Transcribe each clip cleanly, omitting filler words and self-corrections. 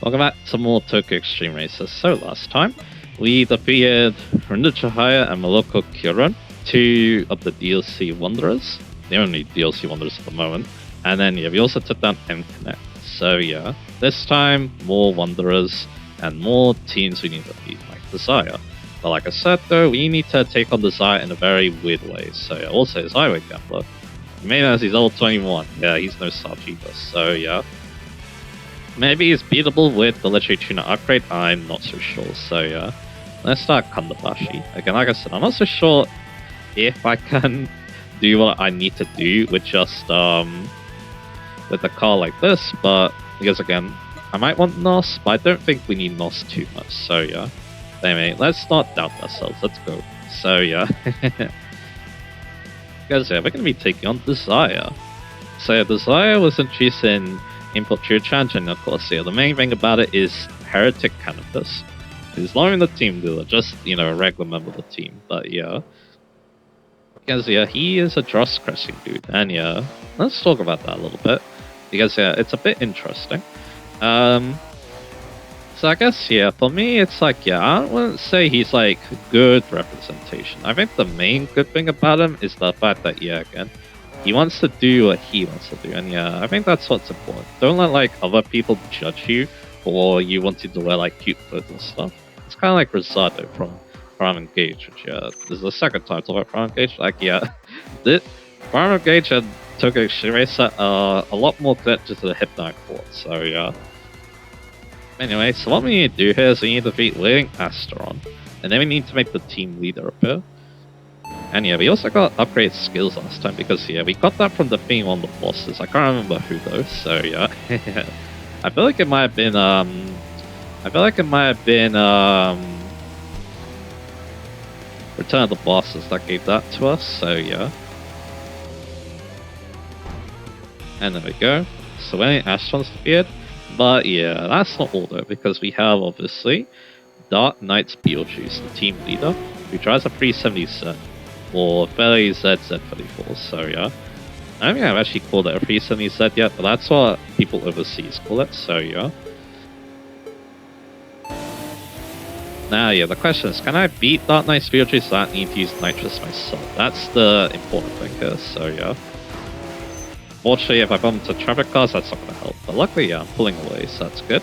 Welcome back to more Tokyo Xtreme Races. So last time, we defeated Rinda Chihaya and Moloko Kyurun, two of the DLC Wanderers, the only DLC Wanderers at the moment. And then, we also took down M-Connect. So this time, more Wanderers and more teams we need to beat, like Desire. But like I said though, we need to take on Desire in a very weird way. So also his Highway Gambler. You may know he's level 21. Yeah, he's no Sarge either. So maybe he's beatable with the Legendary Tuner upgrade, I'm not so sure. So let's start Kandabashi. Again, like I said, I'm not so sure if I can do what I need to do with just with a car like this, but because again, I might want NOS, but I don't think we need NOS too much. So anyway, let's not doubt ourselves. Let's go. So because we're gonna be taking on Desire. So Desire was introduced in Import True Challenge, and of course, the main thing about it is Heretic Cannabis. He's not even the team leader, just a regular member of the team. But because he is a Dross Crashing dude, and let's talk about that a little bit because it's a bit interesting. So I guess for me, it's like I wouldn't say he's like good representation. I think the main good thing about him is the fact that again, he wants to do what he wants to do, and I think that's what's important. Don't let like other people judge you for you wanting to wear like cute clothes and stuff. It's kind of like Rosado from Prime Engage, which this is the second time to about Prime Engage. Like this Prime Engage and Tokyo Xtreme Racer are a lot more connected to the Hypnotic Fort. So anyway, so what we need to do here is we need to defeat Leading Asteron, and then we need to make the team leader appear. And we also got upgraded skills last time because we got that from defeating one of the bosses. I can't remember who though, so I feel like it might have been Return of the Bosses that gave that to us, so and there we go. So when Astron's defeated, but that's not all though, because we have obviously Dark Knight's Beetlejuice, the team leader, who tries a 377. Or Fairly ZZ34, so I don't think I've actually called it a 370Z yet, but that's what people overseas call it, so Now the question is, can I beat Dark Knight's Beetlejuice without needing to use Nitrous myself? That's the important thing here, so Fortunately, if I bump into traffic cars, that's not going to help, but luckily I'm pulling away, so that's good.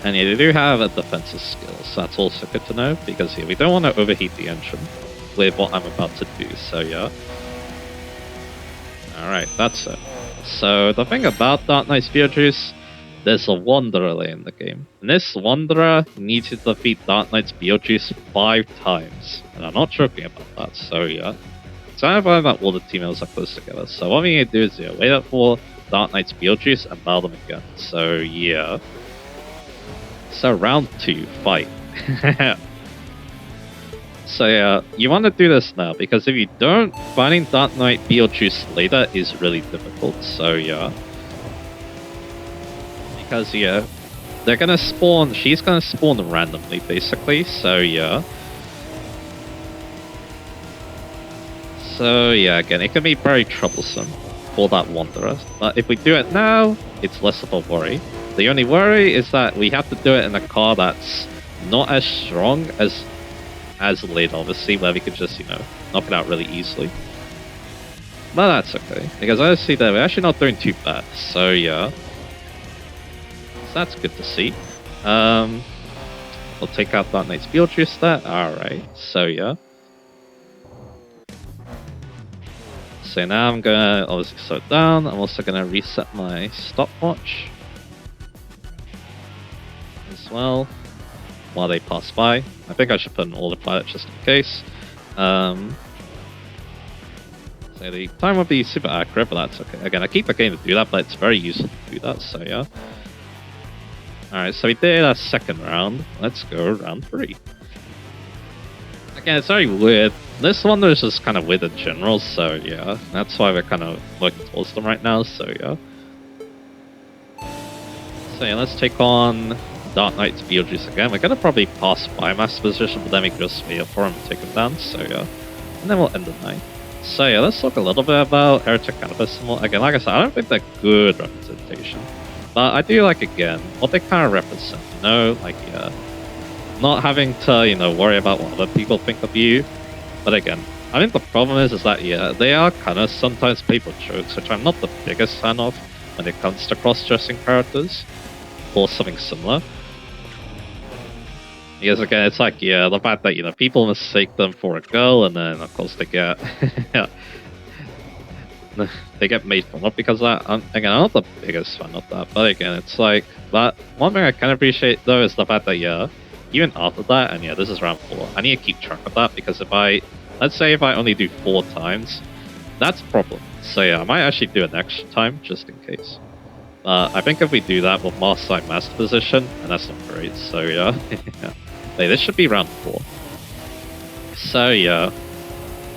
And they do have a defensive skill, so that's also good to know, because we don't want to overheat the engine with what I'm about to do, so Alright, that's it. So the thing about Dark Knight's Beetlejuice, there's a Wanderer lane in the game. And this Wanderer needs to defeat Dark Knight's Beetlejuice 5 times. And I'm not joking about that, so it's kind of funny that all the team members are close together. So what we need to do is wait up for Dark Knight's Beetlejuice and battle them again. So So round 2, fight. So you want to do this now, because if you don't, finding Dark Knight Beetlejuice later is really difficult, so because they're gonna spawn, she's gonna spawn randomly basically, so So again, it can be very troublesome for that Wanderer, but if we do it now, it's less of a worry. The only worry is that we have to do it in a car that's not as strong as later, obviously, where we could just, knock it out really easily. But that's okay, because I see that we're actually not doing too bad, so so that's good to see. We'll take out Dark Knight's Beetlejuice there, alright, so So now I'm gonna obviously slow it down, I'm also gonna reset my stopwatch as well while they pass by. I think I should put an autopilot just in case. So the time won't be super accurate, but that's okay. Again, I keep forgetting to do that, but it's very useful to do that, so Alright, so we did our second round. Let's go round 3. Again, it's very weird. This one is just kind of weird in general, so that's why we're kind of working towards them right now, so So let's take on Dark Knight's Beetlejuice again. We're gonna probably pass by Master Position, but then we can just wait for him and take him down, so and then we'll end the night. So let's talk a little bit about Heretic Cannabis. Again, like I said, I don't think they're good representation. But I do like, again, what they kind of represent, you know? Like, yeah, not having to, you know, worry about what other people think of you. But again, I think the problem is that, yeah, they are kind of sometimes paper jokes, which I'm not the biggest fan of when it comes to cross-dressing characters, or something similar. Because again, it's like, yeah, the fact that, you know, people mistake them for a girl, and then, of course, they get... yeah, they get made fun of because of that. Again, I'm not the biggest fan of that, but again, it's like... But one thing I can appreciate, though, is the fact that, yeah, even after that, and yeah, this is round 4, I need to keep track of that, because if I... Let's say if I only do 4 times, that's a problem. So yeah, I might actually do an extra time, just in case. I think if we do that, we'll master position, and that's not great, so yeah. Yeah. Hey, this should be round 4. So yeah,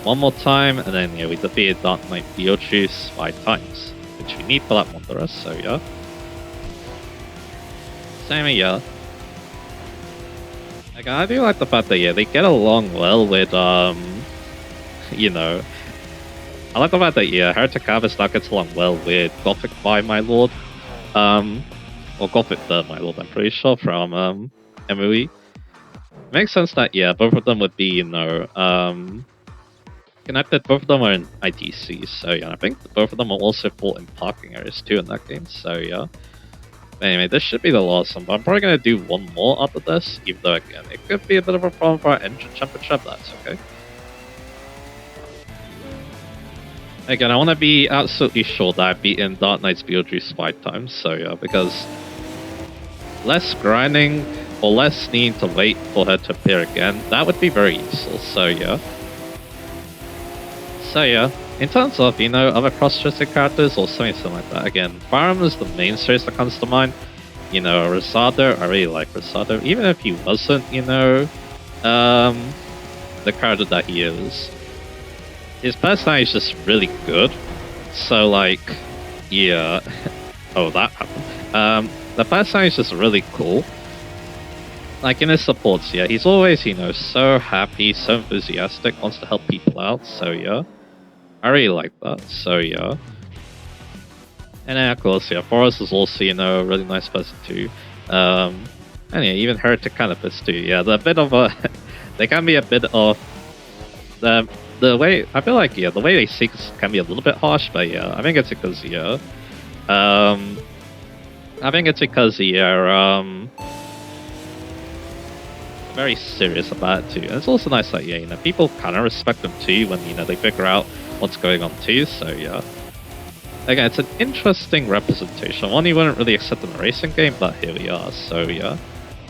one more time, and then yeah, we defeated Dark Knight Beetlejuice 5 times, which we need for that Wanderer, so yeah. Same yeah. Like, I do like the fact that yeah, they get along well with you know, I like the fact that yeah, Heretic Harvest gets along well with Gothic by My Lord, or Gothic the My Lord, I'm pretty sure, from MOE. Makes sense that yeah, both of them would be, you know, connected. Both of them are in ITC, so yeah, I think both of them are also fought in parking areas too in that game, so yeah. Anyway, this should be the last one, but I'm probably going to do one more after this, even though again, it could be a bit of a problem for our engine championship, that's okay. Again, I want to be absolutely sure that I've beaten Dark Knight's Beetlejuice 5 times, so yeah, because less grinding or less needing to wait for her to appear again, that would be very useful, so yeah. So yeah, in terms of, you know, other cross-dressing characters or something like that, again, Farum is the main series that comes to mind. You know, Rosado, I really like Rosado, even if he wasn't, you know, the character that he is. His personality is just really good, so like, yeah, oh that happened. The personality is just really cool. Like in his supports, yeah, he's always, you know, so happy, so enthusiastic, wants to help people out, so yeah. I really like that, so yeah. And then of course, yeah, Forrest is also, you know, a really nice person too. And yeah, even Heretic Cannabis too, yeah, they're a bit of a... they can be a bit of... The way, I feel like, yeah, the way they seek can be a little bit harsh, but yeah, I think it's because, yeah, I think it's because, yeah, very serious about it too. And it's also nice that, yeah, you know, people kind of respect them too when, you know, they figure out what's going on too, so yeah. Again, it's an interesting representation, one you wouldn't really accept in a racing game, but here we are, so yeah.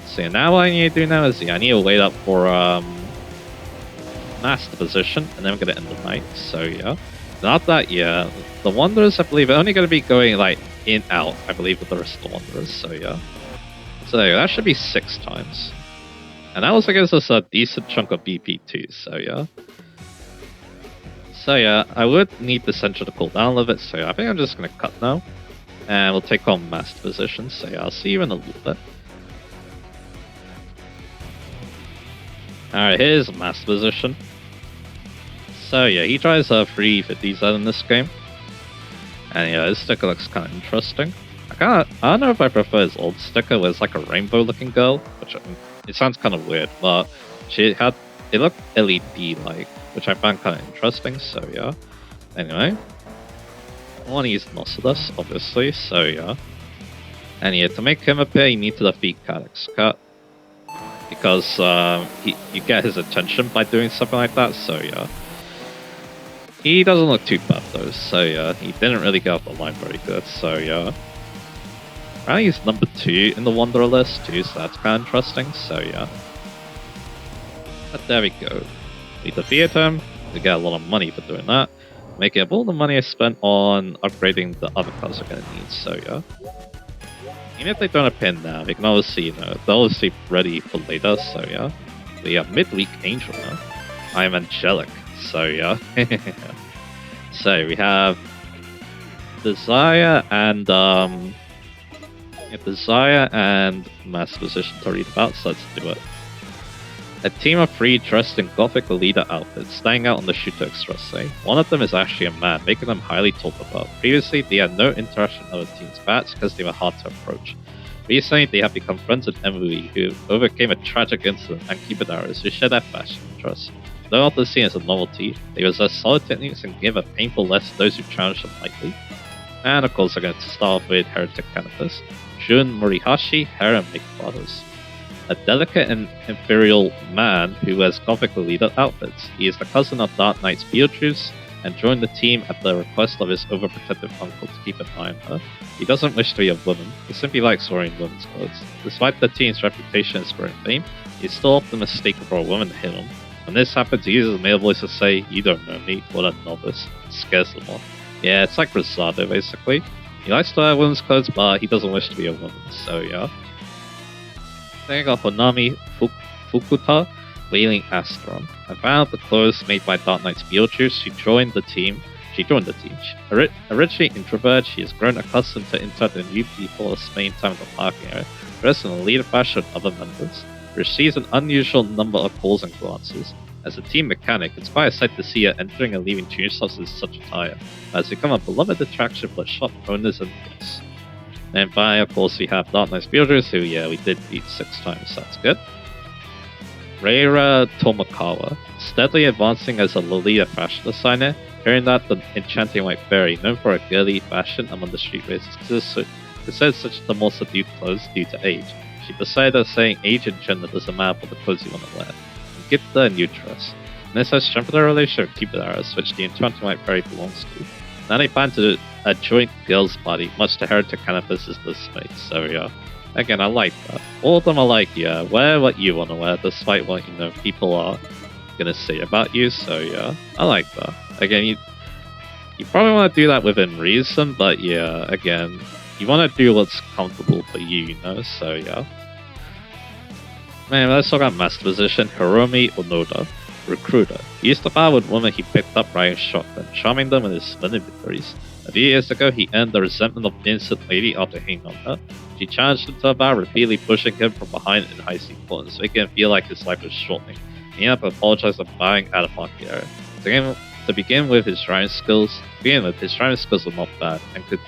So yeah, now what I need to do now is, yeah, I need to wait up for, master position, and then we're going to end the night, so yeah. Not that, yeah, the Wanderers, I believe, are only going to be going, like, in, out, I believe, with the rest of the Wanderers, so yeah. So yeah, that should be 6 times. And that also gives us a decent chunk of BP too, so yeah. So yeah, I would need the Sentry to cool down a little bit, so yeah, I think I'm just going to cut now. And we'll take on master position, so yeah, I'll see you in a little bit. Alright, here's master position. So yeah, he tries 350s out in this game. And yeah, his sticker looks kind of interesting. I don't know if I prefer his old sticker where it's like a rainbow looking girl, which it sounds kind of weird, but it looked LED like, which I found kind of interesting, so yeah. Anyway, I want to use Nocidus, obviously, so yeah. And yeah, to make him appear, you need to defeat Calyx Cut, because you get his attention by doing something like that, so yeah. He doesn't look too bad though, so yeah, he didn't really get off the line very good, so yeah. I think he's number 2 in the Wanderer list too, so that's kind of interesting, so yeah. But there we go. We defeated him, we get a lot of money for doing that, making up all the money I spent on upgrading the other cars we're gonna need, so yeah. Even if they don't appear now, they can obviously, you know, they'll obviously be ready for later, so yeah. We have Midweek Angel now. I am angelic, so yeah. So we have Desire and Desire and Master Position to read about, so let's do it. A team of 3 dressed in Gothic leader outfits, standing out on the shooter expressway. One of them is actually a man, making them highly talked about. Previously, they had no interaction with other teams' bats because they were hard to approach. Recently, they have become friends with MVE, who overcame a tragic incident, and Kibidaras, who share their fashion interests. Though often seen as a novelty, they possess solid techniques and give a painful lesson to those who challenge them lightly. And of course, I'm going to start off with Heretic Cannabis, Jun Morihashi, Hair and Makeup Artist. A delicate and imperial man who wears Gothic leader outfits. He is the cousin of Dark Knight's Beetlejuice and joined the team at the request of his overprotective uncle to keep an eye on her. He doesn't wish to be a woman, he simply likes wearing women's clothes. Despite the team's reputation as growing fame, he's still often mistaken for a woman to hit him. When this happens, he uses a male voice to say, "You don't know me," what a novice. It scares them off. Yeah, it's like Rosado basically. He likes to wear women's clothes, but he doesn't wish to be a woman, so yeah. Then I got Honami Fukuta, Wailing Astron. A fan of the clothes made by Dark Knight's Beetlejuice, she joined the team. Originally introverted, she has grown accustomed to interact with new people or spending time in the parking area, dressed in a leader fashion with other members. Receives an unusual number of calls and glances. As a team mechanic, it's quite a sight to see her entering and leaving tune shops in such attire, has become a beloved attraction for shop owners and guests. And by, of course, we have Dark Knight's Beetlejuice, who, yeah, we did beat 6 times, that's good. Reira Tomokawa, steadily advancing as a Lolita fashion designer, hearing that the enchanting white fairy, known for her girly fashion among the street races, considered such the more subdued clothes due to age. She decided that saying age and gender doesn't matter for the clothes you want to wear, and give her a new dress. And this has strengthened her relationship with Kibidaras, which the enchanting white fairy belongs to. Now they plan to do a joint girls' party, much to Heretic Cannabis' dismay, so yeah. Again, I like that. All of them are like, yeah, wear what you want to wear, despite what, people are gonna say about you, so yeah. I like that. Again, you probably want to do that within reason, but yeah, again, you want to do what's comfortable for you, so yeah. Man, let's talk about Master Position, Hiromi Onoda. Recruiter. He used to battle with women he picked up riding shotgun, charming them with his splendid victories. A few years ago, he earned the resentment of the innocent lady after hitting on her. She challenged him to a battle, repeatedly pushing him from behind in high speed buttons, making him feel like his life was shortening. He ended up apologizing for bowing out of pocket area. To begin with, his driving skills were not bad and could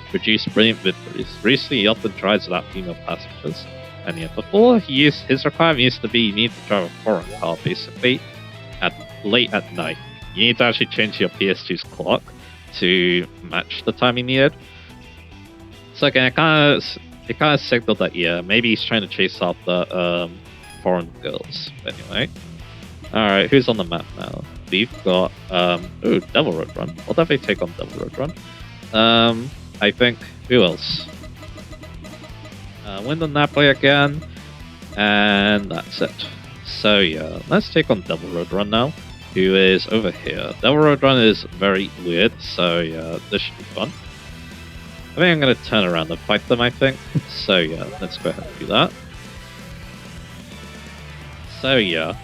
produce brilliant victories. Recently, he often drives without female passengers. And yet, before his requirement used to be you need to drive a foreign car, basically. Late at night. You need to actually change your PS2's clock to match the time you needed. So again, it kind of signaled that, yeah, maybe he's trying to chase after foreign girls. But anyway. Alright, who's on the map now? We've got, Devil Road Run. I'll definitely take on Devil Road Run. I think, who else? Win the Napoli again. And that's it. So yeah, let's take on Devil Road Run now, who is over here. Devil Road Run is very weird, so yeah, this should be fun. I think I'm going to turn around and fight them, I think. So yeah, let's go ahead and do that. So yeah,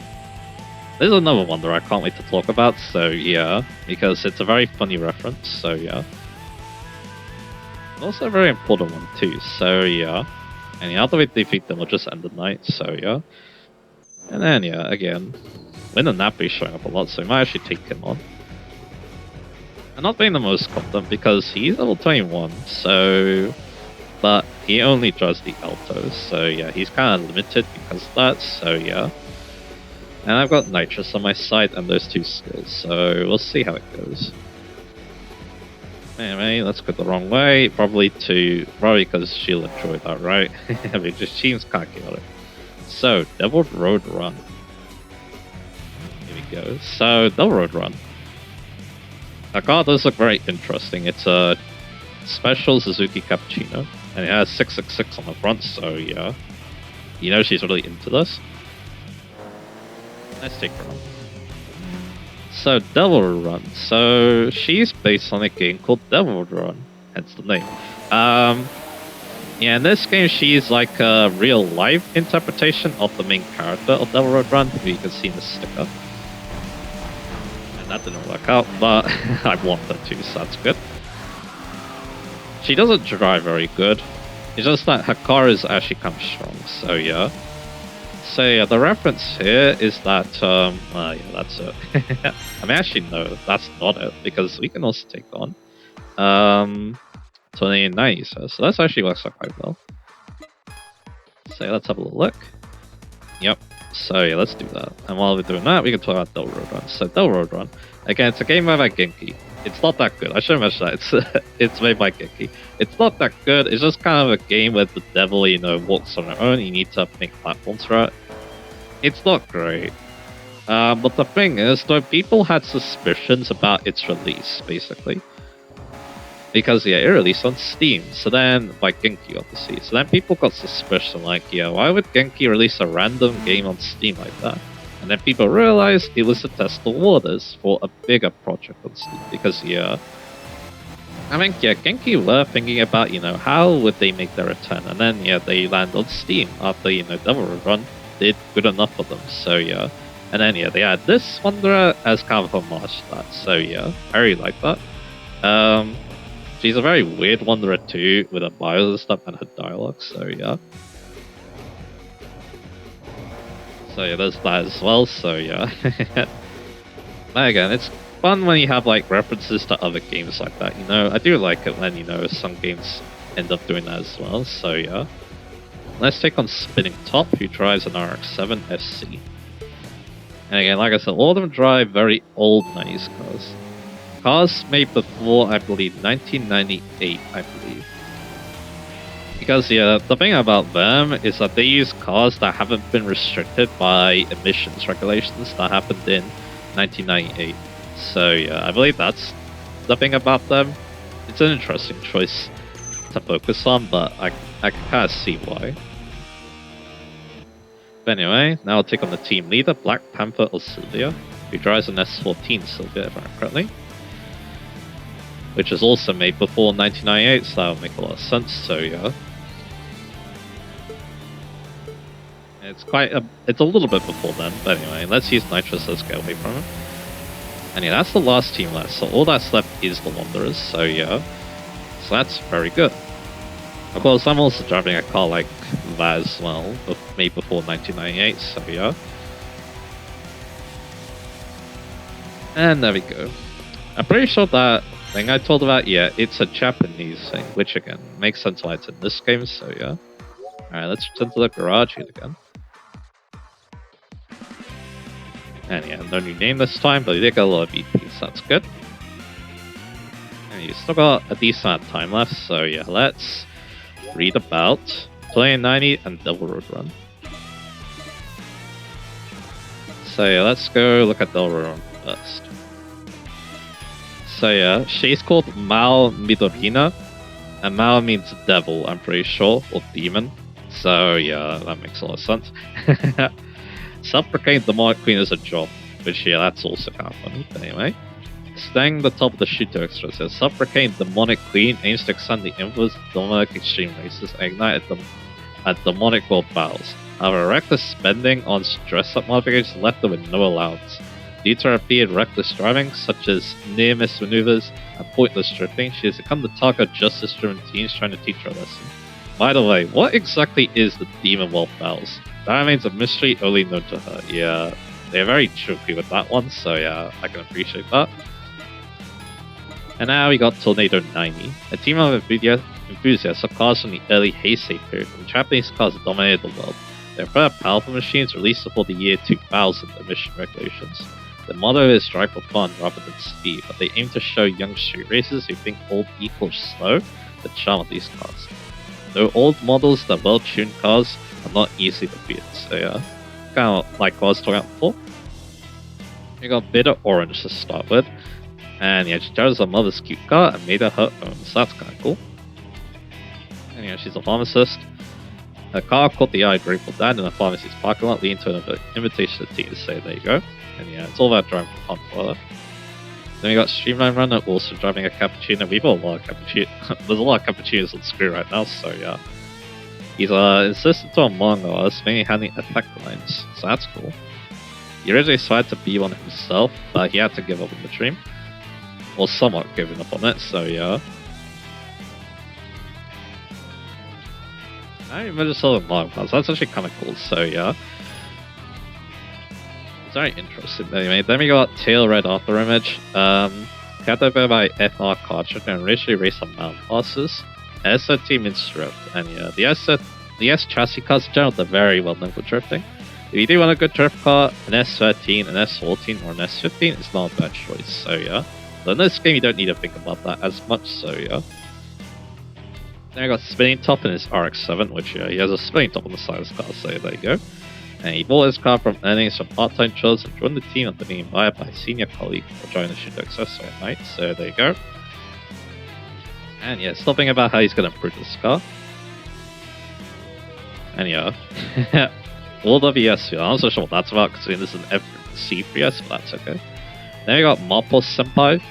this is another one that I can't wait to talk about, so yeah, because it's a very funny reference, so yeah. And also a very important one too, so yeah. And the other way to defeat them will just end the night, so yeah. And then, yeah, again, Win and Nappy's showing up a lot, so we might actually take him on. I'm not being the most confident because he's level 21, so... But he only does the altos, so yeah, he's kind of limited because of that, so yeah. And I've got Nitrous on my side and those 2 skills, so we'll see how it goes. Anyway, let's go the wrong way, probably because she'll enjoy that, right? I mean, just seems kind of chaotic. So, Devil Road Run. Here we go. So, Devil Road Run. Our car does look very interesting. It's a special Suzuki Cappuccino, and it has 666 on the front, so yeah. She's really into this. Let's take her on. So, Devil Road Run. So, she's based on a game called Devil Road Run, hence the name. Yeah, in this game, she's like a real-life interpretation of the main character of Devil Road Run, who you can see in the sticker. And that didn't work out, but I want her to, so that's good. She doesn't drive very good. It's just that her car is actually kind of strong, so yeah. So yeah, the reference here is that, yeah, that's it. I mean, actually, no, that's not it, because we can also take on 2090, so that's actually works out quite well. So yeah, let's have a little look. Yep. So yeah, let's do that. And while we're doing that, we can talk about Devil Road Run. So Devil Road Run, again, it's a game made by Genki. It's not that good. I should mention that. It's made by Genki. It's not that good. It's just kind of a game where the devil, walks on her own. You need to make platforms for it. It's not great. But the thing is, though, people had suspicions about its release, basically. Because, yeah, it released on Steam, so then, by Genki, obviously. So then people got suspicious, like, yeah, why would Genki release a random game on Steam like that? And then people realized it was to test the waters for a bigger project on Steam, because, yeah, I mean, yeah, Genki were thinking about, how would they make their return, and then, yeah, they land on Steam after, Devil Run did good enough for them, so, yeah. And then, yeah, they had this Wanderer as kind of a homage to that, so, yeah, I really like that. She's a very weird Wanderer too, with her bios and stuff and her dialogue, so yeah. So yeah, there's that as well, so yeah. But again, it's fun when you have like references to other games like that, I do like it when, some games end up doing that as well, so yeah. Let's take on Spinning Top, who drives an RX-7 SC. And again, like I said, all of them drive very old 90s cars. Cars made before, I believe, 1998, I believe. Because, yeah, the thing about them is that they use cars that haven't been restricted by emissions regulations that happened in 1998. So, yeah, I believe that's the thing about them. It's an interesting choice to focus on, but I can kind of see why. But anyway, now I'll take on the team leader, Black Panther or Sylvia, who drives an S14 Sylvia, if I remember correctly. Which is also made before 1998, so that would make a lot of sense, so yeah. It's a little bit before then, but anyway, let's use Nitrous, let's get away from it. And yeah, that's the last team left, so all that's left is the Wanderers, so yeah. So that's very good. Of course, I'm also driving a car like that as well, made before 1998, so yeah. And there we go. I'm pretty sure that thing I told about, yeah, it's a Japanese thing, which again, makes sense why it's in this game, so yeah. Alright, let's return to the garage here again. And yeah, no new name this time, but we did get a lot of EPs, that's good. And you still got a decent amount of time left, so yeah, let's read about 2090 and Devil Road Run. So yeah, let's go look at Devil Road Run first. So yeah, she's called Mao Midorina, and Mao means devil, I'm pretty sure, or demon. So yeah, that makes a lot of sense. Self-proclaimed demonic queen is a job, which yeah, that's also kind of funny. But anyway, staying the top of the shooter extra says, self-proclaimed demonic queen aims to extend the influence of demonic Xtreme races and ignite a demonic world battles. However, reckless spending on dress-up modifications left her with no allowance. Due to her repeated reckless driving, such as near-miss maneuvers and pointless drifting, she has become the target of justice-driven teens trying to teach her a lesson. By the way, what exactly is the Demon World Battles? That remains a mystery only known to her. Yeah, they're very tricky with that one, so yeah, I can appreciate that. And now we got Tornado 90, a team of enthusiasts of cars from the early Heisei period, when Japanese cars dominated the world. They are very powerful machines released before the year 2000 emission regulations. The motto is drive for fun rather than speed, but they aim to show young street racers who think old equals slow the charm of these cars. Though old models, the well-tuned cars are not easily defeated, so yeah, kind of like what I was talking about before. We got Bitter Orange to start with, and yeah, she drives her mother's cute car and made her own, so that's kind of cool. And yeah, she's a pharmacist. Her car caught the eye of Grateful Dad in a pharmacy's parking lot, leading to an invitation to tea, so there you go. And yeah, it's all about driving for fun for her. Then we got Streamline Runner also driving a cappuccino. We've got a lot of cappuccino. There's a lot of cappuccinos on screen right now, so yeah. He's insistent to a manga artist, mainly handling effect lines, so that's cool. He originally decided to be one himself, but he had to give up on the dream. Or somewhat giving up on it, so yeah. I even just saw the manga, so that's actually kind of cool, so yeah. It's very interesting. Anyway, then we got Tail Red Author Image. Categorized by FR cartridge and richly race on mount passes. S13 means drift, and yeah, the S chassis cars in general are very well known for drifting. If you do want a good drift car, an S13, an S14, or an S15 is not a bad choice. So yeah, but in this game you don't need to think about that as much. So yeah. Then I got Spinning Top in his RX-7, which yeah, he has a spinning top on the side of his car. So there you go. And he bought his car from earnings from part-time jobs and joined the team after being invited by a senior colleague for joining the Shindo accessory at night. So there you go. And yeah, still thinking about how he's going to improve this car. And yeah, all WS, I'm not so sure what that's about considering this is an FC3S, but that's okay. Then we got Mappo Senpai.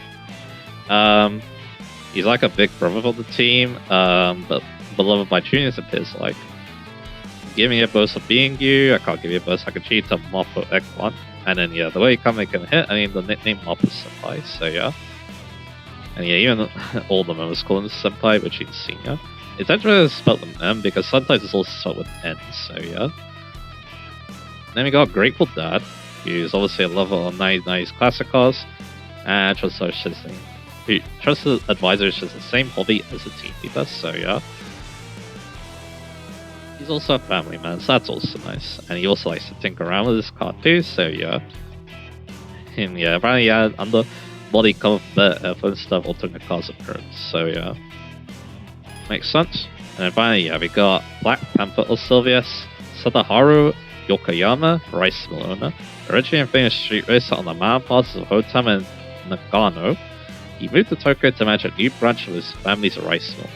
He's like a big brother of the team, but beloved by juniors, it appears like. Give me a burst of being you, I can't give you a burst, I can cheat to Mappo X1. And then yeah, the way you come and can hit, I mean the nickname Mappo Senpai, so yeah. And yeah, even all the members call him Senpai, which is senior. It's actually spelled with M because sometimes it's also spelled with N, so yeah. Then we got Grateful Dad, who's obviously a lover of nice classic cars, and Trusted Advisor shares the same hobby as the team leader, so yeah. He's also a family man, so that's also nice. And he also likes to tinker around with his car too, so yeah. And yeah, apparently he had under body cover for stuff alternate cars appearance, so yeah. Makes sense. And finally, yeah, we got Black Panther or Sylvius, Sadaharu Yokoyama, Rice Milona, originally a famous street racer on the mountain passes of Hotam and Nagano. He moved to Tokyo to manage a new branch of his family's rice mill.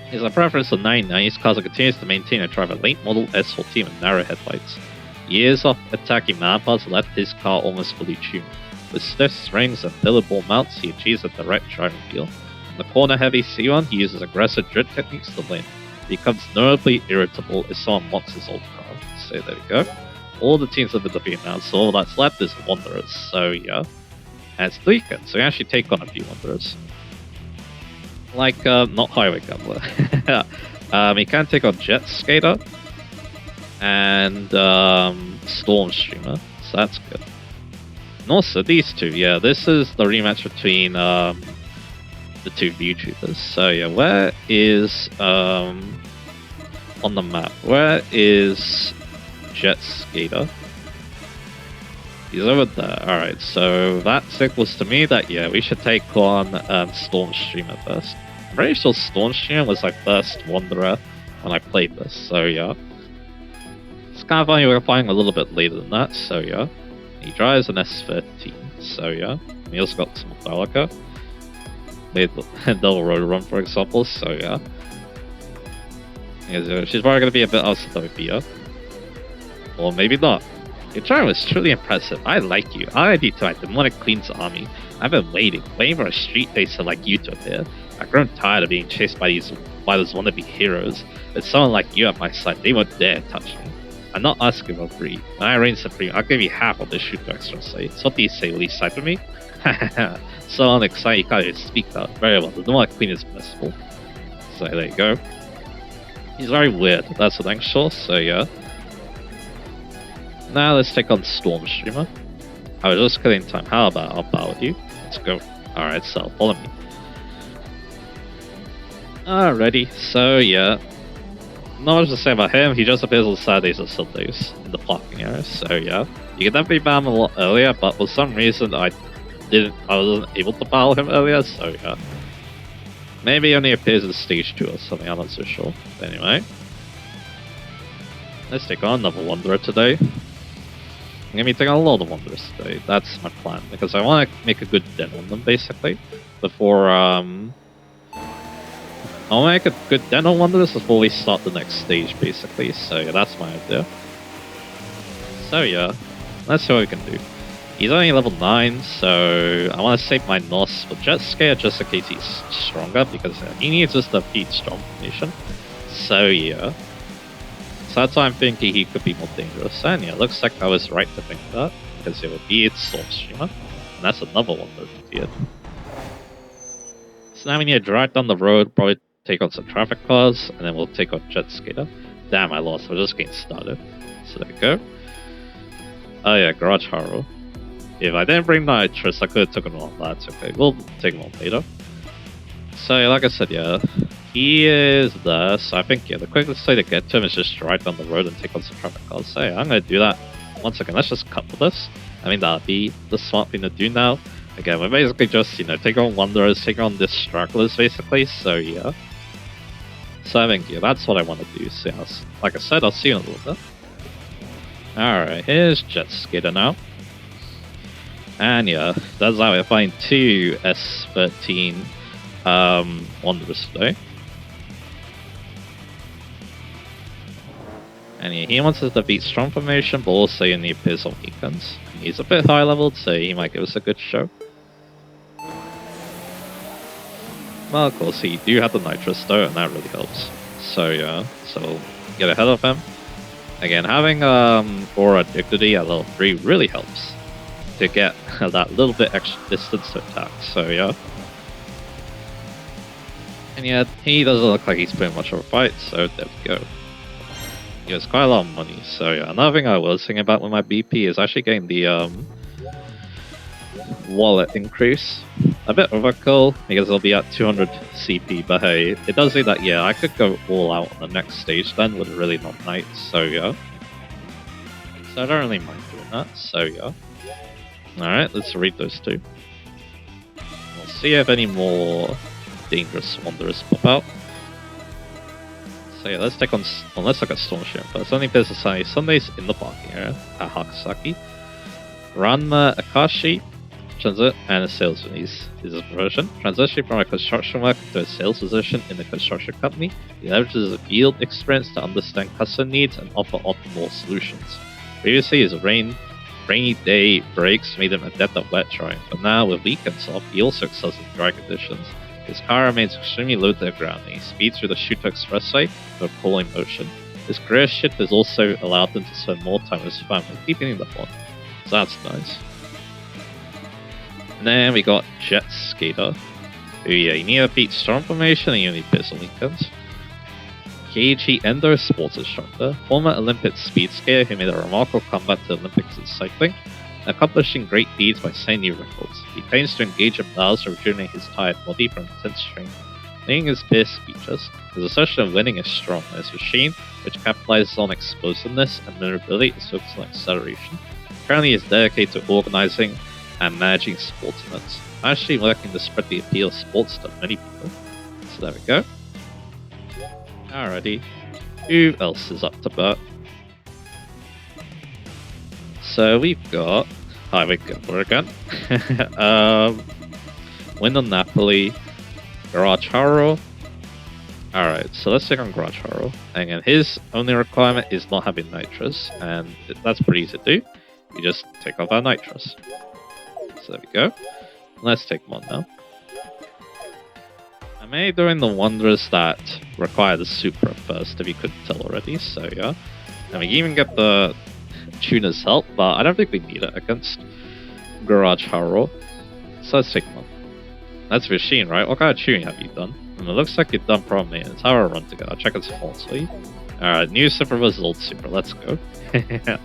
He has a preference for 990s cars and continues to maintain and drive a late model S14 with narrow headlights. Years of attacking mountain paths left his car almost fully tuned. With stiff springs and billable mounts, he achieves a direct driving feel. On the corner-heavy C1, he uses aggressive drift techniques to win. He becomes notably irritable if someone mocks his old car. So there we go. All the teams have been defeated now, so all that's left is Wanderers. So yeah. And it's the weekend, so we actually take on a few Wanderers. Like, not Highway Gambler. He can take on Jet Skater and Storm Streamer, so that's good. And also these two, yeah, this is the rematch between the two YouTubers. So yeah, where is on the map? Where is Jet Skater? He's over there. Alright, so that signals to me that yeah, we should take on Storm Streamer first. I'm pretty sure Storm Streamer was like first Wanderer when I played this, so yeah. It's kind of funny we're playing a little bit later than that, so yeah. He drives an S13, so yeah. He also got some Metallica. Made Double Road Run, for example, so yeah. She's probably going to be a bit outside of here. Or maybe not. Your charm was truly impressive. I like you. I need to my demonic queen's army. I've been waiting for a street racer like you to appear. I've grown tired of being chased by those wannabe heroes. With someone like you at my side, they won't dare touch me. I'm not asking for free. When I reign supreme, I'll give you half of this shoot extra say. So what do you say? Will you side with me? So unexcited, you can't even speak out. Very well, the demonic queen is merciful. So there you go. He's very weird, that's what I'm sure, so yeah. Now let's take on Storm Streamer. I was just killing time. How about I'll battle you? Let's go. Alright, so follow me. Alrighty, so yeah. Not much to say about him, he just appears on Saturdays or Sundays in the parking area, so yeah. You can definitely battle him a lot earlier, but for some reason I wasn't able to battle him earlier, so yeah. Maybe he only appears in stage 2 or something, I'm not so sure. But anyway. Let's take on another Wanderer today. I'm gonna be taking a lot of Wanderers today, that's my plan, because I want to make a good dent on them, basically, before, I'll make a good dent on Wanderers before we start the next stage, basically, so yeah, that's my idea. So yeah, let's see what we can do. He's only level 9, so I want to save my NOS for Jet Scare just in case he's stronger, because he needs us to beat strong formation. So yeah. So that's why I'm thinking he could be more dangerous. And yeah, looks like I was right to think that, because it would be its Storm Streamer. And that's another one that appeared. So now we need to drive down the road, probably take on some traffic cars, and then we'll take on Jet Skater. Damn, I lost, I was just getting started. So there we go. Oh yeah, Garage Horror. If I didn't bring Nitrous, I could have taken on that. Okay, we'll take him on later. So, like I said, yeah, he is there. So I think, yeah, the quickest way to get to him is just drive down the road and take on some traffic cars. So yeah, I'm going to do that. Once again, let's just cut for this. I mean, that'd be the smart thing to do now. Again, we're basically just, take on Wanderers, take on the Stragglers, basically. So yeah. So I think, yeah, that's what I want to do. So yeah, like I said, I'll see you in a little bit. Alright, here's Jet Skater now. And yeah, that's how we find 2 S13 Wanderers today. And yeah, he wants us to beat strong formation, but also you need Pizzle Beacons. He's a bit high leveled, so he might give us a good show. Well, of course, he do have the Nitrous though, and that really helps. So yeah, so we'll get ahead of him. Again, having Aura Dignity at level 3 really helps to get that little bit extra distance to attack, so yeah. And yeah, he doesn't look like he's putting much of a fight, so there we go. He has quite a lot of money, so yeah. Another thing I was thinking about with my BP is actually getting the wallet increase. A bit overkill, because it'll be at 200 CP, but hey, it does say that, yeah, I could go all out on the next stage then with really not knights, so yeah. So I don't really mind doing that, so yeah. Alright, let's read those two. We'll see if any more dangerous Wanderers pop out. So yeah, let's take on, well, let's look at Storm Ship first. Only Business Society Sundays in the parking area at Hakasaki. Ranma Akashi, Transit, and a sales is his version. Transitioning from a construction worker to a sales position in the construction company, he leverages his field experience to understand customer needs and offer optimal solutions. Previously, his rainy day breaks made him adept at wet drying, but now with weekends off, he also excels in dry conditions. His car remains extremely low to the ground, and he speeds through the Shuto Expressway with a cooling motion. His career shift has also allowed him to spend more time with his family, keeping the bond. So that's nice. And then we got Jet Skater, who, yeah, you need to beat Storm Formation and you need Pistol Lincolns. Keiji Endo, sports instructor, former Olympic speed skater who made a remarkable comeback to the Olympics in cycling, accomplishing great deeds by setting new records. He claims to engage in battles to rejuvenate his tired body from intense training. Leading his peer speeches, his assertion of winning is strong, and his machine, which capitalizes on explosiveness and maneuverability, is focused on acceleration. Currently, he is dedicated to organizing and managing sports events, actually working to spread the appeal of sports to many people. So there we go. Alrighty, who else is up to bat? So we've got Highway Governor again, Wind on Napoli, Garage Haro. Alright, so let's take on Garage Haro. And again, his only requirement is not having Nitrous, and that's pretty easy to do. You just take off our Nitrous. So there we go. Let's take one now. I may doing the Wanderers that require the Supra first, if you couldn't tell already, so yeah. And we even get the Tuner's help, but I don't think we need it against Garage Haro. So let's take one. That's machine, right? What kind of tuning have you done? And it looks like you've done Pro Maintenance. How are run together? Check its performance lead. Alright, new Super versus old Super. Let's go. Alright,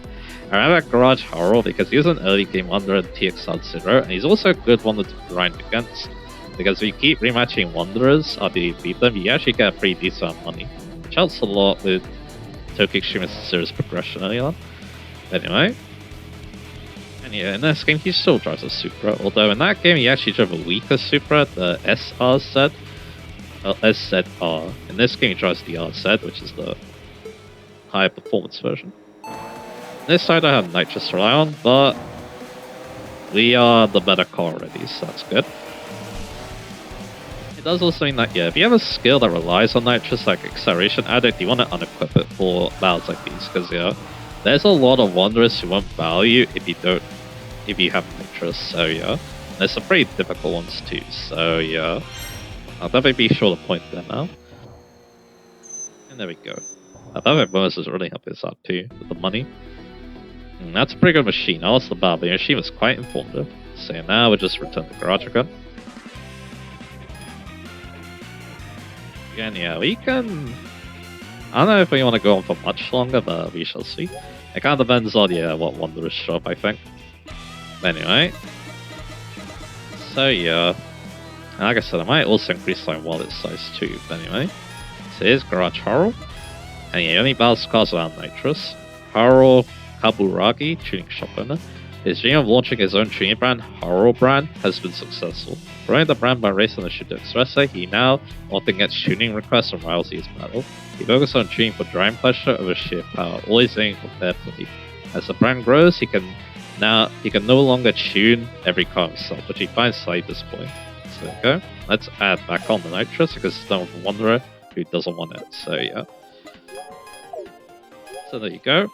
I got Garage Haro because he's an early game Wanderer in TXR 0, and he's also a good one to grind against. Because if you keep rematching Wanderers after you beat them, you actually get a pretty decent amount of money, which helps a lot with Tokyo Xtreme Series progression early on. Anyway, and yeah, in this game he still drives a Supra, although in that game he actually drove a weaker Supra, the SRZ, SZR. In this game he drives the RZ, which is the higher performance version. This side I have Nitrous to rely on, but we are the better car already, so that's good. It does also mean that, yeah, if you have a skill that relies on Nitrous, like Acceleration Addict, you want to unequip it for battles like these, because, yeah, there's a lot of Wanderers who won't value if you have Nitrous, so yeah. There's some pretty difficult ones too, so yeah. I'll definitely be sure to point them out. And there we go. I thought bonus is really helping us out too, with the money. And that's a pretty good machine. I lost the battle, but the machine was quite informative. So now we'll just return the garage again. Again, yeah, we can I don't know if we want to go on for much longer, but we shall see. It kind of depends on, yeah, what Wanderers show up, I think. Anyway. So, yeah. And like I said, I might also increase my wallet size too, but anyway. So here's Garage Horror. And he only battles cards around Nitrous. Horror Kaburagi, tuning shop owner. His dream of launching his own tuning brand, Horror Brand, has been successful. Growing the brand by racing the Shudo Expressway, he now often gets tuning requests from rivals he battle. He focuses on tuning for driving pleasure over sheer power, always aiming for fair play. As the brand grows, he can no longer tune every car himself, which he finds slightly disappointing. So there we go. Let's add back on the Nitrous because it's done with a Wanderer who doesn't want it. So yeah. So there you go.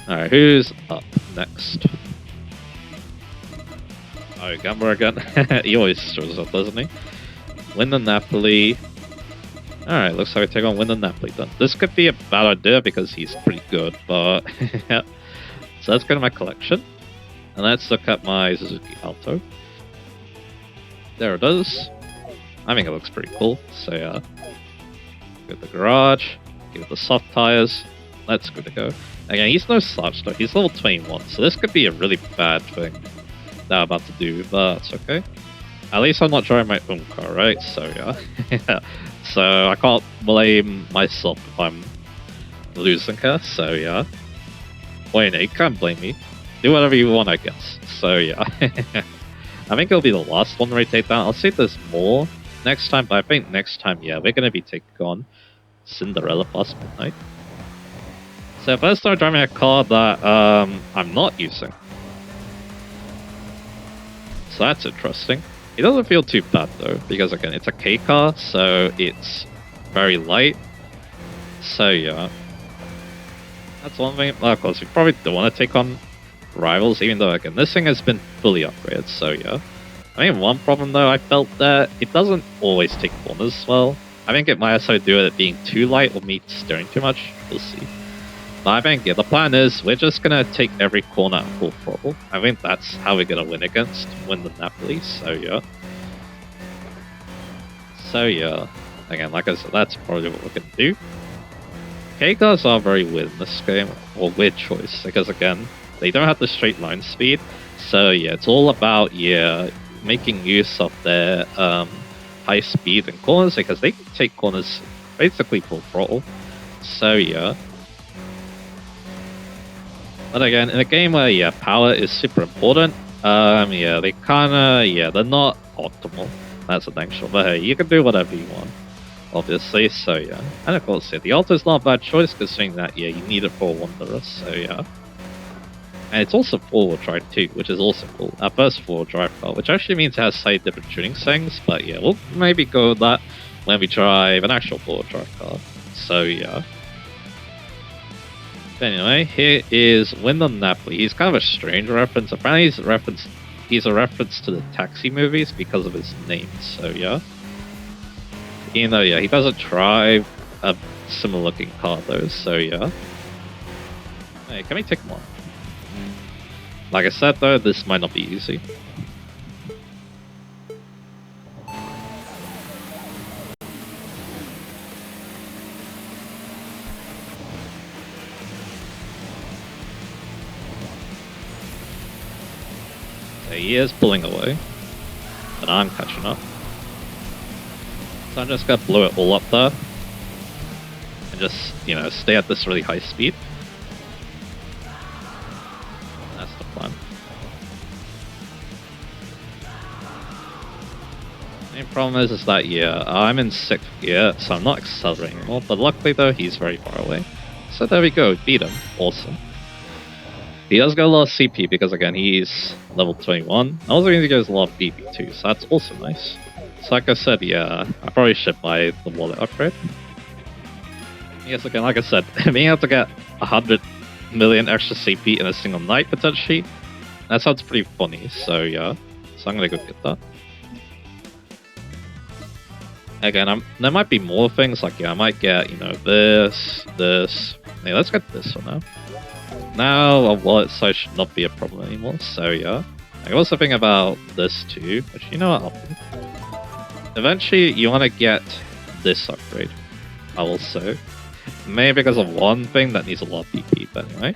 Alright, who's up next? Oh, Gamba again. He always shows up, doesn't he? Win the Napoli. Alright, looks like we take on Win the Napoli then. This could be a bad idea because he's pretty good, but yeah. So let's go to my collection. And let's look at my Suzuki Alto. There it is. I think it looks pretty cool. So yeah. Go to the garage. Give it the soft tires. That's good to go. Again, he's no slouch though. He's level 21, so this could be a really bad thing that I'm about to do, but it's okay. At least I'm not driving my own car, right? So yeah. So I can't blame myself if I'm losing her, so yeah. Wait, no, you can't blame me. Do whatever you want, I guess. So yeah. I think it'll be the last one we take down. I'll see if there's more next time, but I think next time, yeah, we're gonna be taking on Cinderella plus Midnight. So first I'm driving a car that I'm not using. So that's interesting. It doesn't feel too bad though, because again, it's a K car, so it's very light. So yeah. That's one thing. Of course, we probably don't want to take on rivals, even though again, this thing has been fully upgraded, so yeah. I mean, one problem though, I felt that it doesn't always take corners well. I think it might also do with it being too light or me steering too much. We'll see. But I think, yeah, the plan is we're just gonna take every corner at full throttle. I think that's how we're gonna win the Napoli, so yeah. So yeah, again, like I said, that's probably what we're gonna do. K-cars are very weird in this game, or weird choice, because again, they don't have the straight line speed, so yeah, it's all about, yeah, making use of their high speed in corners, because they can take corners basically full throttle, so yeah. But again, in a game where, yeah, power is super important, yeah, they kinda, yeah, they're not optimal. That's the thing, sure. But hey, you can do whatever you want, obviously, so yeah. And of course, yeah, the Alto's not a bad choice, considering that, yeah, you need it for Wanderer, so yeah. And it's also four-wheel drive too, which is also cool. Our first four-wheel drive car, which actually means it has slightly different tuning settings, but yeah, we'll maybe go with that when we drive an actual four-wheel drive car. So yeah. Anyway, here is Win the Napoli. He's kind of a strange reference. Apparently he's a reference to the Taxi movies because of his name, so yeah. Even though, yeah, he doesn't drive a similar looking car though, so yeah. Hey, can we take one? Like I said though, this might not be easy. He is pulling away, but I'm catching up. So I'm just gonna blow it all up there, and just, you know, stay at this really high speed. That's the plan. The main problem is that, yeah, I'm in 6th gear, so I'm not accelerating anymore, but luckily though, he's very far away. So there we go, beat him, awesome. He does get a lot of CP because, again, he's level 21. I also think he gets a lot of BP too, so that's also nice. So like I said, yeah, I probably should buy the wallet upgrade. Yes, again, like I said, being able to get 100 million extra CP in a single night, potentially, that sounds pretty funny, so yeah. So I'm gonna go get that. Again, there might be more things, like, yeah, I might get, you know, this. Yeah, let's get this for now. Now a wallet size should not be a problem anymore, so yeah. I can also think about this too, which, you know what, I'll do. Eventually you want to get this upgrade. I will say. Maybe because of one thing that needs a lot of DP, but anyway.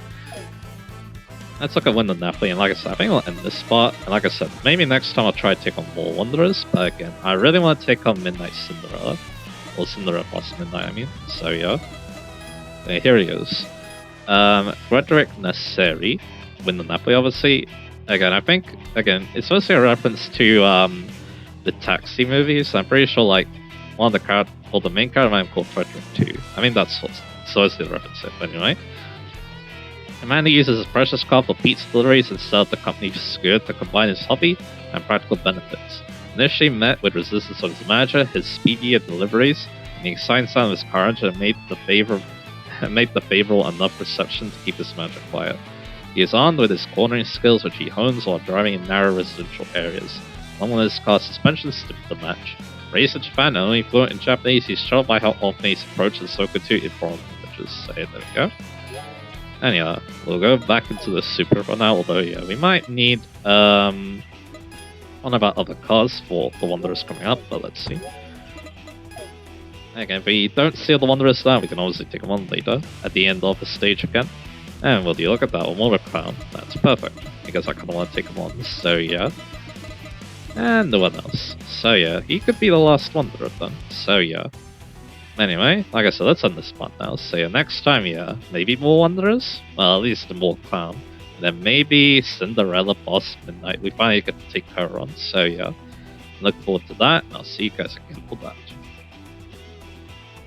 Let's look at Win the Napoli, and like I said, I think I'll end this spot. And like I said, maybe next time I'll try to take on more Wanderers, but again, I really want to take on Midnight Cinderella. Or Cinderella plus Midnight, I mean. So yeah. Okay, here he is. Frederick Nasseri, Win the Napoli, obviously. Again, I think, it's mostly a reference to the Taxi movies. I'm pretty sure, like, one of the characters, or the main character might be called Frederick too. I mean, that's the reference it, but anyway. Amanda uses his precious car for pizza deliveries instead of the company's good to combine his hobby and practical benefits. Initially met with resistance from his manager, his speedier deliveries, and the exciting sound of his car engine made the favorable enough reception to keep his manager quiet. He is armed with his cornering skills, which he hones while driving in narrow residential areas. Along with his car suspensions to the match. Raised in Japan and only fluent in Japanese, he's troubled by how often he's approached the Sokotu in foreign languages. So there we go. And yeah, we'll go back into the Super for now, although yeah, we might need one of our other cars for the Wanderers coming up, but let's see. Again, if we don't see the Wanderers now, we can obviously take them on later, at the end of the stage again. And will you look at that, one more crown, that's perfect, because I kind of want to take them on, so yeah. And no one else, so yeah, he could be the last Wanderer then, so yeah. Anyway, like I said, let's end this part now. So yeah, next time, yeah, maybe more Wanderers? Well, at least more Clown. And then maybe Cinderella Boss Midnight. We finally get to take her on, so yeah. Look forward to that, and I'll see you guys again for that.